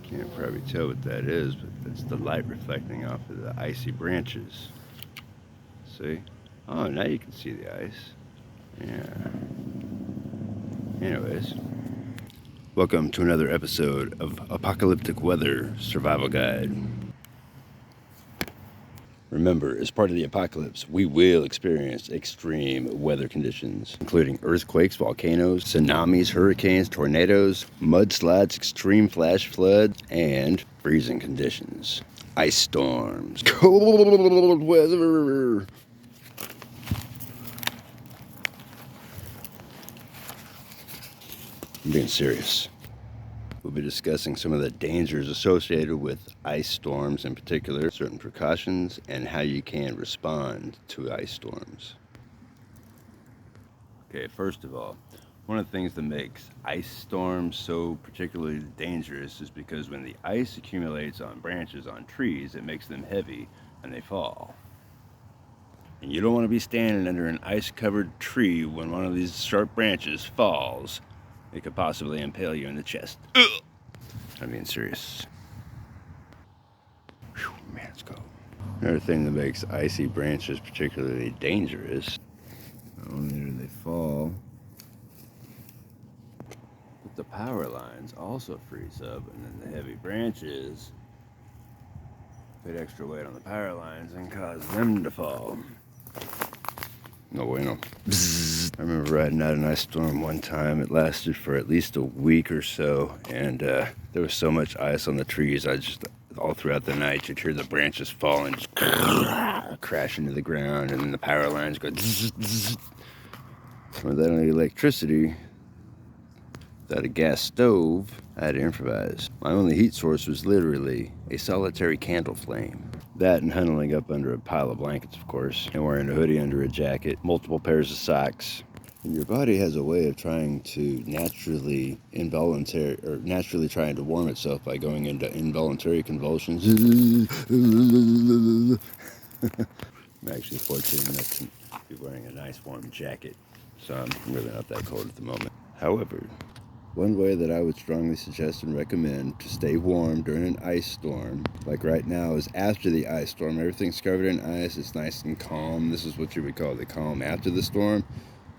Can't probably tell what that is, but that's the light reflecting off of the icy branches. See? Oh, now you can see the ice. Yeah. Anyways, welcome to another episode of Apocalyptic Weather Survival Guide. Remember, as part of the apocalypse, we will experience extreme weather conditions, including earthquakes, volcanoes, tsunamis, hurricanes, tornadoes, mudslides, extreme flash floods, and freezing conditions. Ice storms, cold weather. I'm being serious. We'll be discussing some of the dangers associated with ice storms, in particular, certain precautions, and how you can respond to ice storms. Okay, first of all, one of the things that makes ice storms so particularly dangerous is because when the ice accumulates on branches on trees, it makes them heavy and they fall. And you don't want to be standing under an ice-covered tree when one of these sharp branches falls. It could possibly impale you in the chest. Ugh. I'm being serious. Whew, man, it's cold. Another thing that makes icy branches particularly dangerous, not only do they fall, but the power lines also freeze up, and then the heavy branches put extra weight on the power lines and cause them to fall. No bueno. I remember riding out an ice storm one time. It lasted for at least a week or so, and there was so much ice on the trees. All throughout the night, you'd hear the branches fall and just crash into the ground, and then the power lines go zzz, zzz. Without any electricity, without a gas stove, I had to improvise. My only heat source was literally a solitary candle flame. That and huddling up under a pile of blankets, of course, and wearing a hoodie under a jacket, multiple pairs of socks. And your body has a way of trying to naturally trying to warm itself by going into involuntary convulsions. I'm actually fortunate enough to be wearing a nice warm jacket, so I'm really not that cold at the moment. However, one way that I would strongly suggest and recommend to stay warm during an ice storm, like right now, is after the ice storm. Everything's covered in ice. It's nice and calm. This is what you would call the calm after the storm.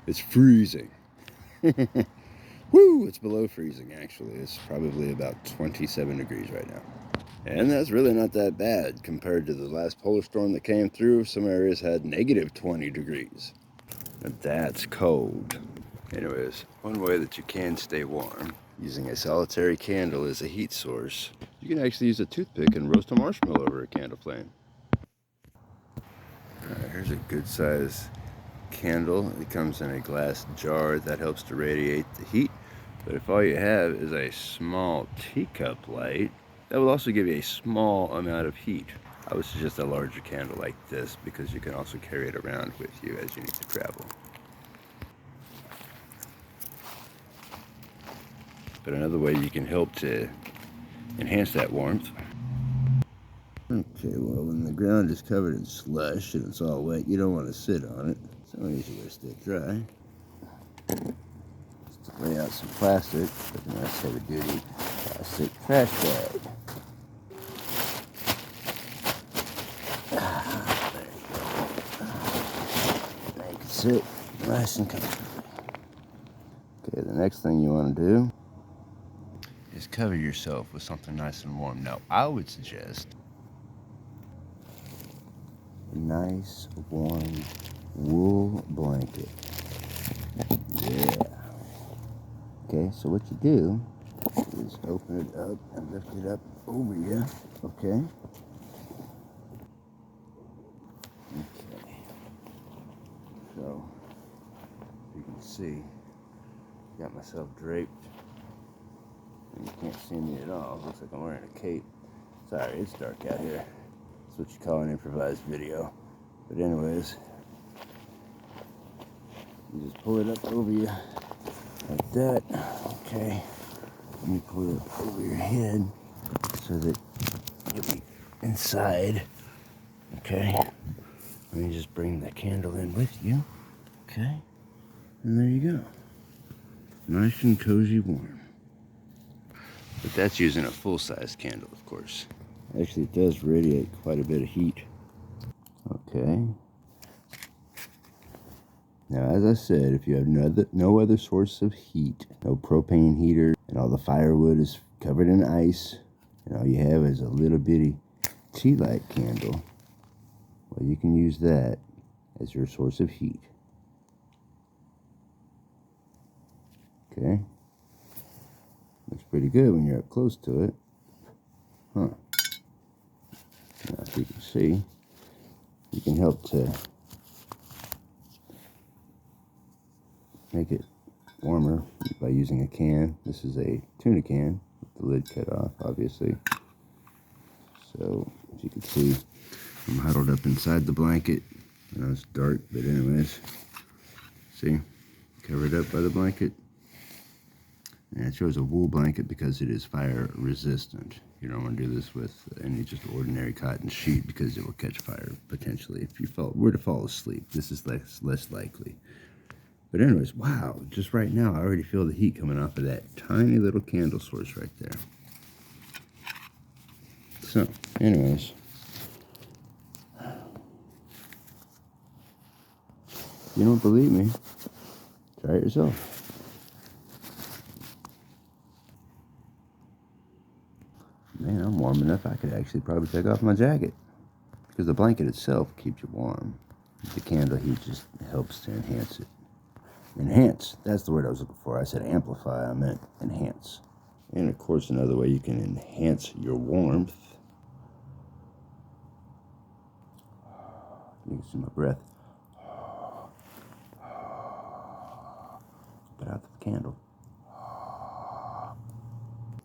It's freezing. Woo! It's below freezing, actually. It's probably about 27 degrees right now. And that's really not that bad compared to the last polar storm that came through. Some areas had negative 20 degrees. But that's cold. Anyways, one way that you can stay warm using a solitary candle as a heat source, you can actually use a toothpick and roast a marshmallow over a candle flame. Alright, here's a good size candle. It comes in a glass jar that helps to radiate the heat. But if all you have is a small teacup light, that will also give you a small amount of heat. I would suggest a larger candle like this because you can also carry it around with you as you need to travel. But another way you can help to enhance that warmth. Okay, well, when the ground is covered in slush and it's all wet, you don't want to sit on it. So an easy way to stay dry is to lay out some plastic with a nice heavy-duty plastic trash bag. There you go. Now you can sit nice and comfortably. Okay, the next thing you want to do is cover yourself with something nice and warm. Now, I would suggest a nice warm wool blanket. Yeah. Okay, so what you do is open it up and lift it up over you. Okay. Okay. So, you can see, got myself draped. You can't see me at all. Looks like I'm wearing a cape. Sorry, it's dark out here. That's what you call an improvised video. But anyways, you just pull it up over you like that. Okay. And you pull it up over your head so that you'll be inside. Okay. And you just bring the candle in with you. Okay. And there you go. Nice and cozy warm. But that's using a full-size candle, of course. Actually, it does radiate quite a bit of heat. Okay. Now, as I said, if you have no other source of heat, no propane heater, and all the firewood is covered in ice, and all you have is a little bitty tea light candle, well, you can use that as your source of heat. Okay? Looks pretty good when you're up close to it. Huh. Now, as you can see, you can help to make it warmer by using a can. This is a tuna can with the lid cut off, obviously. So, as you can see, I'm huddled up inside the blanket. I know it's dark, but anyways, see, covered up by the blanket. And it shows a wool blanket because it is fire resistant. You don't want to do this with any just ordinary cotton sheet because it will catch fire potentially. If you were to fall asleep, this is less likely. But anyways, wow, just right now I already feel the heat coming off of that tiny little candle source right there. So, anyways, if you don't believe me, try it yourself. Man, I'm warm enough I could actually probably take off my jacket because the blanket itself keeps you warm. The candle heat just helps to enhance it. Enhance, that's the word I was looking for. I said amplify, I meant enhance. And of course, another way you can enhance your warmth. You can see my breath. Put out the candle.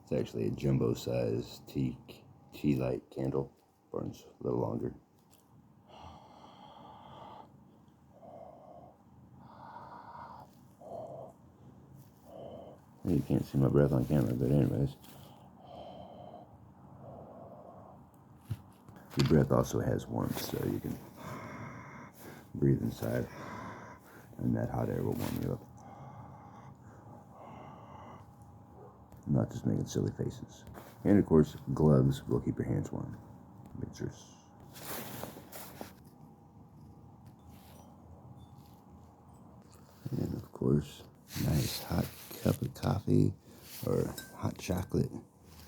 It's actually a jumbo-sized tea light candle. Burns a little longer. You can't see my breath on camera, but anyways. Your breath also has warmth, so you can breathe inside, and that hot air will warm you up. I'm not just making silly faces. And of course, gloves will keep your hands warm. Mixers. And of course, nice hot cup of coffee or hot chocolate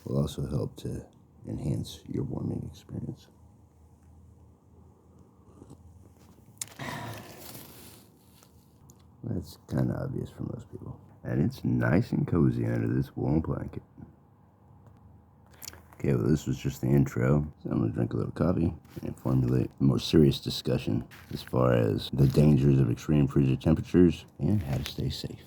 will also help to enhance your warming experience. That's kind of obvious for most people. And it's nice and cozy under this warm blanket. Okay, well, this was just the intro. So I'm going to drink a little coffee and formulate a more serious discussion as far as the dangers of extreme freezer temperatures and how to stay safe.